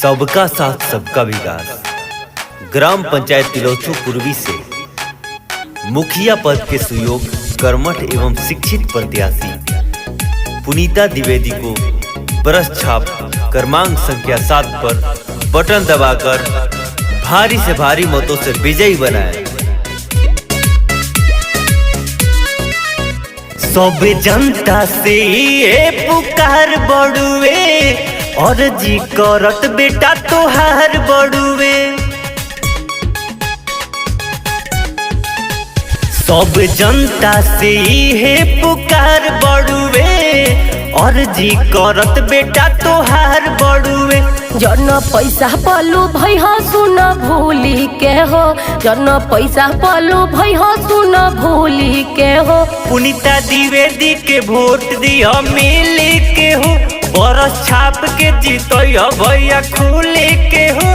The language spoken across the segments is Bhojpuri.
सबका साथ सबका विकास। ग्राम पंचायत तिलोथू पूर्वी से मुखिया पद के सुयोग कर्मठ एवं शिक्षित प्रत्याशी पुनीता द्विवेदी को बरस छाप क्रमांक संख्या 7 पर बटन दबाकर भारी से भारी मतों से विजयी बनाए। सब जनता से ये पुकार बड़ुए और जी करत बेटा तोहार बड़ुए। सब जनता से ये पुकार बड़ुए और जी करत बेटा तोहार बड़ुए। जन पैसा पलू भई हो सुन भूली के हो, जन पैसा पलू भई हो सुन भूली के हो। पुनीता द्विवेदी के वोट दिया मिल के हो, बरस छाप के जीतो भैया खुले के हो।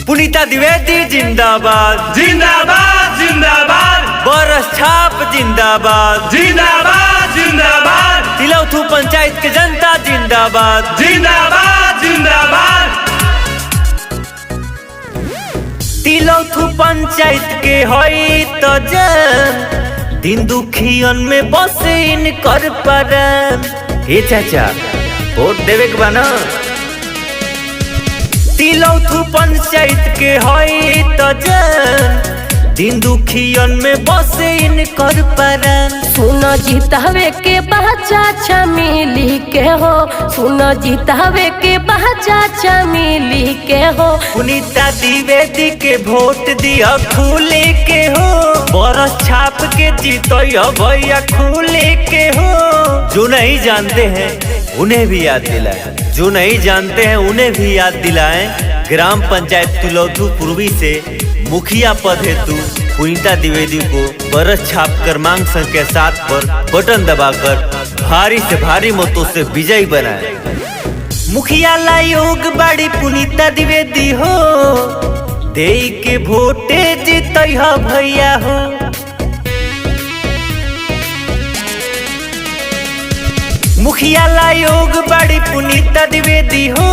पुनीता द्विवेदी जिंदाबाद जिंदाबाद जिंदाबाद, बरस छाप जिंदाबाद जिंदाबाद जिंदाबाद, तिलोथू पंचायत के जनता जिंदाबाद जिंदाबाद जिंदाबाद। तिलोथू पंचायत के होई तो जन दिन दुखियन में बसे इनकर परन। हे चाचा वोट देवे के बना। तिलोथू पंचायत के होई तो जन दिन दुखियन में बसे इनकर परन। सुन जीतावे के चाचा मिली के हो, सुन जीतावे के चाचा मिली के हो। पुनीता द्विवेदी के वोट दिया खुले के हो, बरस छाप के जीतो भैया खुले के हो। जो नहीं जानते हैं उन्हें भी याद दिलाएं, जो नहीं जानते हैं उन्हें भी याद दिलाएं। ग्राम पंचायत तिलोथू पूर्वी से मुखिया पद हेतु पुनीता द्विवेदी को बरस छाप क्रमांक संख्या 7 पर बटन दबाकर भारी से भारी मतों से विजयी बनाए। मुखिया लायोग बड़ी पुनीता द्विवेदी हो, दे के वोटे जीतो भैया हो। मुखिया लायोग बड़ी पुनीता द्विवेदी हो,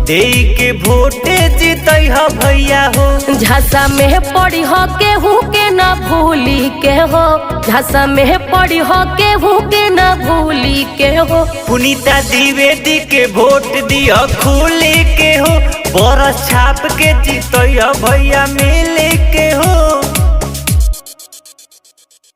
दे के वोटे जीतो भैया हो। झांसा में पड़ी हो केहू के न भूली के हो, झांसा में पड़ी हो केहू के न भूली के हो। पुनीता द्विवेदी के वोट दिया खुले के हो, बरस छाप के जीतो भैया मिले के हो।